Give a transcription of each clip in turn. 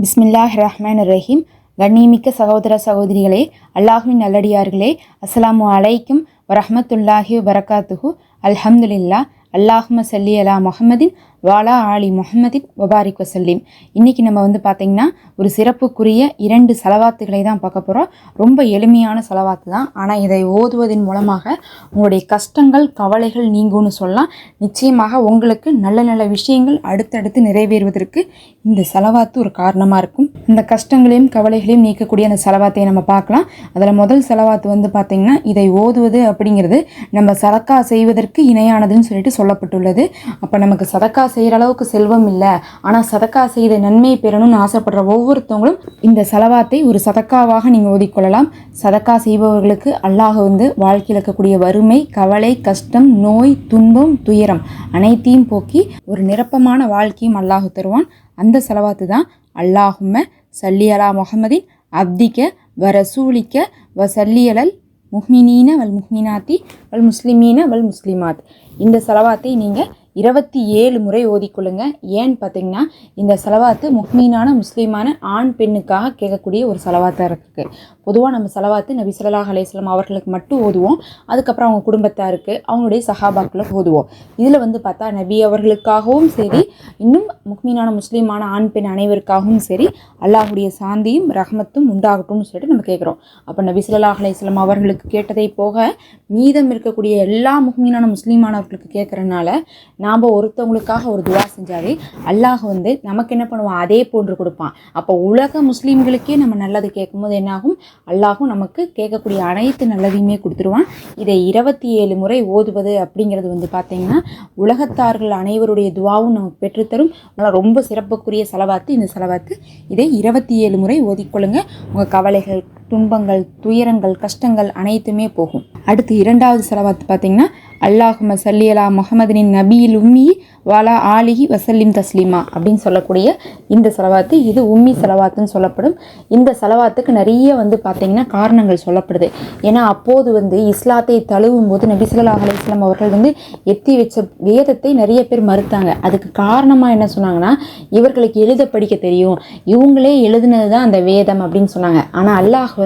பிஸ்மில்லாஹ் ரஹ்மான் ரஹீம். கண்ணியமிக்க சகோதர சகோதரிகளே, அல்லாஹ்வின் நல்லடியார்களே, அஸ்ஸலாமு அலைக்கும் வரஹ்மத்துல்லாஹி வபரகாத்துஹு. அல்ஹம்துலில்லாஹ். அல்லாஹும்ம சல்லி அலா முஹம்மதின் வாலா ஆலி முஹம்மதின் வபாரிக் வசல்லிம். இன்றைக்கி நம்ம பார்த்திங்கன்னா ஒரு சிறப்புக்குரிய 2 சலவாத்துகளை தான் பார்க்க போகிறோம். ரொம்ப எளிமையான சலவாத்து தான், ஆனால் இதை ஓதுவதன் மூலமாக உங்களுடைய கஷ்டங்கள் கவலைகள் நீங்கும்னு சொல்லலாம். நிச்சயமாக உங்களுக்கு நல்ல நல்ல விஷயங்கள் அடுத்தடுத்து நிறைவேறுவதற்கு இந்த சலவாத்து ஒரு காரணமாக இருக்கும். இந்த கஷ்டங்களையும் கவலைகளையும் நீக்கக்கூடிய அந்த சலவாத்தை நம்ம பார்க்கலாம். அதில் முதல் சலவாத்து பார்த்திங்கன்னா, இதை ஓதுவது அப்படிங்கிறது நம்ம சதக்கா செய்வதற்கு இணையானதுன்னு சொல்லிட்டு சொல்லப்பட்டுள்ளது. அப்போ நமக்கு சதக்கா செய்கிற அளவுக்கு செல்வம் இல்லை, ஆனால் சதக்கா செய்த நன்மை பெறணும்னு ஆசைப்படுற ஒவ்வொருத்தவங்களும் இந்த சலவாத்தை ஒரு சதக்காவாக நீங்கள் ஓதிக்கொள்ளலாம். சதக்கா செய்பவர்களுக்கு அல்லாஹ் வாழ்க்கையில் இருக்கக்கூடிய வறுமை, கவலை, கஷ்டம், நோய், துன்பம், துயரம் அனைத்தையும் போக்கி ஒரு நிரப்பமான வாழ்க்கையும் அல்லாஹ் தருவான். அந்த சலவாத்து தான் அல்லாஹும்ம சல்லி அலா முஹம்மதின் அப்திக வ ரசூலிக்க வ சல்லியலல் முஹ்மினீன வல் முஹ்மினாத்தி வல் முஸ்லிமீன வல் முஸ்லிமாத். இந்த சலவாத்தை நீங்கள் 27 முறை ஓதிக்கொள்ளுங்க. ஏன்னு பார்த்தீங்கன்னா, இந்த சலவாத்து முஹ்மீனான முஸ்லீமான ஆண் பெண்ணுக்காக கேட்கக்கூடிய ஒரு சலவாத்தாக இருக்குது. பொதுவாக நம்ம சலவாத்து நபி ஸல்லல்லாஹு அலைஹி வஸல்லம் அவர்களுக்கு மட்டும் ஓதுவோம். அதுக்கப்புறம் அவங்க குடும்பத்தாருக்கு, அவங்களுடைய சஹாபாக்களுக்கு ஓதுவோம். இதில் பார்த்தா நபி அவர்களுக்காகவும் சரி, இன்னும் முஹ்மீனான முஸ்லீமான ஆண் பெண் அனைவருக்காகவும் சரி, அல்லாஹுடைய சாந்தியும் ரஹ்மத்தும் உண்டாகட்டும்னு சொல்லிட்டு நம்ம கேட்குறோம். அப்போ நபி ஸல்லல்லாஹு அலைஹி வஸல்லம் அவர்களுக்கு கேட்டதை போக மீதம் இருக்கக்கூடிய எல்லா முஹ்மீனான முஸ்லீமானவர்களுக்கு கேட்குறனால நாம் ஒருத்தவங்களுக்காக ஒரு துவா செஞ்சாலே அல்லாஹ் நமக்கு என்ன பண்ணுவான், அதே போன்று கொடுப்பான். அப்போ உலக முஸ்லீம்களுக்கே நம்ம நல்லது கேட்கும்போது என்னாகும், அல்லாஹும் நமக்கு கேட்கக்கூடிய அனைத்து நல்லதையுமே கொடுத்துருவான். இதை 27 முறை ஓதுவது அப்படிங்கிறது பார்த்திங்கன்னா உலகத்தார்கள் அனைவருடைய துவாவும் நமக்கு பெற்றுத்தரும். ரொம்ப சிறப்புக்குரிய சலவாத்து இந்த சலவாத்து. இதை 27 முறை ஓதிக்கொள்ளுங்க. உங்கள் கவலைகள், துன்பங்கள், துயரங்கள், கஷ்டங்கள் அனைத்துமே போகும். அடுத்து 2வது சலவாத்து பார்த்திங்கன்னா, அல்லாஹும்ம சல்லி அலா முஹம்மதின் நபியில் உம்மி வாலா ஆலிஹி வசல்லிம் தஸ்லீமா அப்படின்னு சொல்லக்கூடிய இந்த சலவாத்து. இது உம்மி சலவாத்துன்னு சொல்லப்படும். இந்த சலவாத்துக்கு நிறைய பார்த்திங்கன்னா காரணங்கள் சொல்லப்படுது. ஏன்னா அப்போது இஸ்லாத்தை தழுவும் போது நபி ஸல்லல்லாஹு அலைஹி வஸல்லம் அவர்கள் எத்தி வச்ச வேதத்தை நிறைய பேர் மறுத்தாங்க. அதுக்கு காரணமாக என்ன சொன்னாங்கன்னா, இவர்களுக்கு எழுத படிக்க தெரியும், இவங்களே எழுதுனது தான் அந்த வேதம் அப்படின்னு சொன்னாங்க. ஆனால் அல்லாஹ்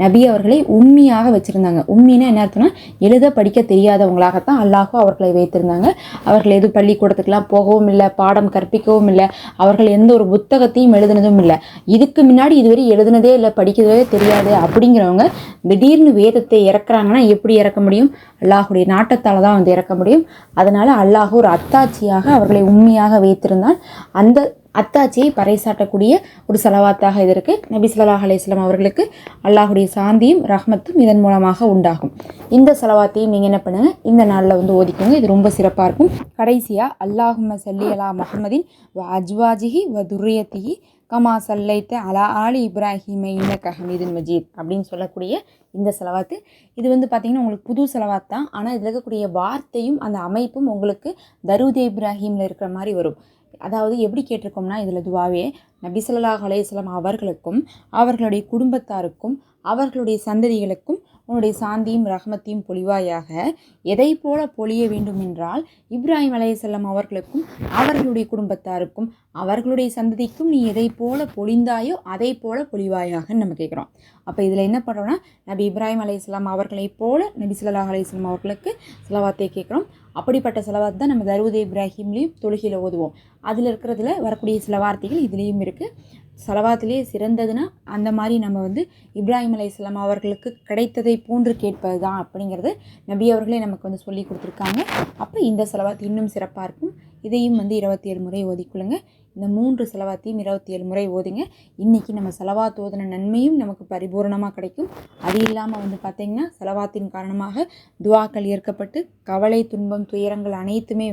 நபி அவர்களை உம்மியாக வச்சுருந்தாங்க. உம்மின்னா என்ன அர்த்தம்னா, எழுத படிக்க தெரியாதவங்களாகத்தான் அல்லாஹும் அவர்களை வைத்திருந்தாங்க. அவர்கள் எது பள்ளிக்கூடத்துக்கெல்லாம் போகவும் இல்லை, பாடம் கற்பிக்கவும் இல்லை, அவர்கள் எந்த ஒரு புத்தகத்தையும் எழுதுனதும் இல்லை. இதுக்கு முன்னாடி இதுவரை எழுதுனதே இல்லை, படிக்கிறதே தெரியாது அப்படிங்கிறவங்க திடீர்னு வேதத்தை இறக்குறாங்கன்னா எப்படி இறக்க முடியும்? அல்லாஹுடைய நாட்டத்தால் தான் இறக்க முடியும். அதனால் அல்லாஹ் ஒரு அத்தாட்சியாக அவர்களை உண்மையாக வைத்திருந்தால் அந்த அத்தாட்சியை பறைசாட்டக்கூடிய ஒரு சலவாத்தாக இது இருக்குது. நபி ஸல்லல்லாஹு அலைஹி வஸல்லம் அவர்களுக்கு அல்லாஹுடைய சாந்தியும் ரஹ்மத்தும் இதன் மூலமாக உண்டாகும். இந்த சலவாத்தையும் நீங்கள் என்ன பண்ணுங்கள், இந்த நாளில் ஓதிக்கோங்க. இது ரொம்ப சிறப்பாக இருக்கும். கடைசியாக அல்லாஹும்ம சல்லி அலா முஹம்மதின் வ அஜ்வாஜிஹி வ துர்ரியத்திஹி கமா சல்லைத்த அலா ஆலி இப்ராஹிம இன்னக ஹமீதுன் மஜீத் அப்படின்னு சொல்லக்கூடிய இந்த சலவாத்து. இது பார்த்திங்கன்னா உங்களுக்கு புது சலவாத் தான், ஆனால் இதில் இருக்கக்கூடிய வார்த்தையும் அந்த அமைப்பும் உங்களுக்கு தரூதே இப்ராஹிமில் இருக்கிற மாதிரி வரும். அதாவது எப்படி கேட்டிருக்கோம்னா, இதில் துவாவே நபி ஸல்லல்லாஹு அலைஹி வஸல்லம் அவர்களுக்கும் அவர்களுடைய குடும்பத்தாருக்கும் அவர்களுடைய சந்ததிகளுக்கும் உன்னுடைய சாந்தியும் ரஹ்மத்தையும் பொழிவாயாக. எதை போல பொழிய வேண்டும் என்றால், இப்ராஹிம் அலைஹிஸ்ஸலாம் அவர்களுக்கும் அவர்களுடைய குடும்பத்தாருக்கும் அவர்களுடைய சந்ததிக்கும் நீ எதை போல பொழிந்தாயோ அதை போல பொழிவாயாகன்னு நம்ம கேட்குறோம். அப்போ இதில் என்ன பண்ணுறோன்னா, நபி இப்ராஹிம் அலைஹிஸ்ஸலாம் அவர்களை போல நபி ஸல்லல்லாஹு அலைஹி வஸல்லம் அவர்களுக்கு செலவாத்தை கேட்குறோம். அப்படிப்பட்ட செலவாத் தான் நம்ம தரூதே இப்ராஹிம்லேயும் தொழுகையில் ஓதுவோம். அதில் இருக்கிறதுல வரக்கூடிய சில வார்த்தைகள் இதுலேயும் இருக்குது. சலவாத்திலே சிறந்ததுன்னா அந்த மாதிரி நம்ம இப்ராஹிம் அலைஹிஸ்ஸலாம் அவர்களுக்கு கிடைத்ததை போன்று கேட்பது தான் அப்படிங்கிறது நபி அவர்களே நமக்கு சொல்லி கொடுத்துருக்காங்க. அப்போ இந்த சலவாத் இன்னும் சிறப்பாக இருக்கும். இதையும் 27 முறை ஓதிக்கொள்ளுங்க. இந்த 3 சலவாத்தையும் 27 முறை ஓதுங்க. இன்றைக்கி நம்ம சலவாத் ஓதின நன்மையும் நமக்கு பரிபூர்ணமாக கிடைக்கும். அது இல்லாமல் பார்த்திங்கன்னா சலவாத்தின் காரணமாக துவாக்கள் ஏற்கப்பட்டு கவலை, துன்பம், துயரங்கள் அனைத்துமே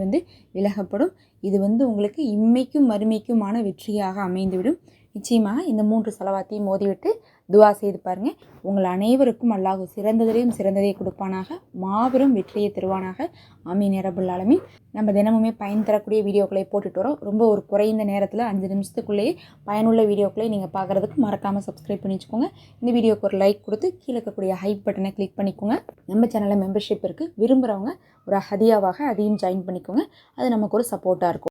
விலகப்படும். இது உங்களுக்கு இம்மைக்கும் மறுமைக்குமான வெற்றியாக அமைந்துவிடும். நிச்சயமாக இந்த 3 சலவாத்தையும் மோதிவிட்டு துவா செய்து பாருங்கள். உங்கள் அனைவருக்கும் அல்லாஹ் சிறந்ததிலையும் சிறந்ததை கொடுப்பானாக, மாபெரும் வெற்றியை தருவானாக. ஆமீன் யா ரப்பல் ஆலமீன். நம்ம தினமுமே பயன் தரக்கூடிய வீடியோக்களை போட்டுட்டு வரோம். ரொம்ப ஒரு குறைந்த நேரத்தில் 5 நிமிஷத்துக்குள்ளேயே பயனுள்ள வீடியோக்களை நீங்கள் பார்க்குறதுக்கு மறக்காமல் சப்ஸ்கிரைப் பண்ணி வச்சுக்கோங்க. இந்த வீடியோக்கு ஒரு லைக் கொடுத்து கீழே இருக்கக்கூடிய ஹைப் பட்டனை கிளிக் பண்ணிக்கோங்க. நம்ம சேனலில் மெம்பர்ஷிப் இருக்குது, விரும்புகிறவங்க ஒரு ஹதியாவாக அதையும் ஜாயின் பண்ணிக்கோங்க. அது நமக்கு ஒரு சப்போர்ட்டாக இருக்கும்.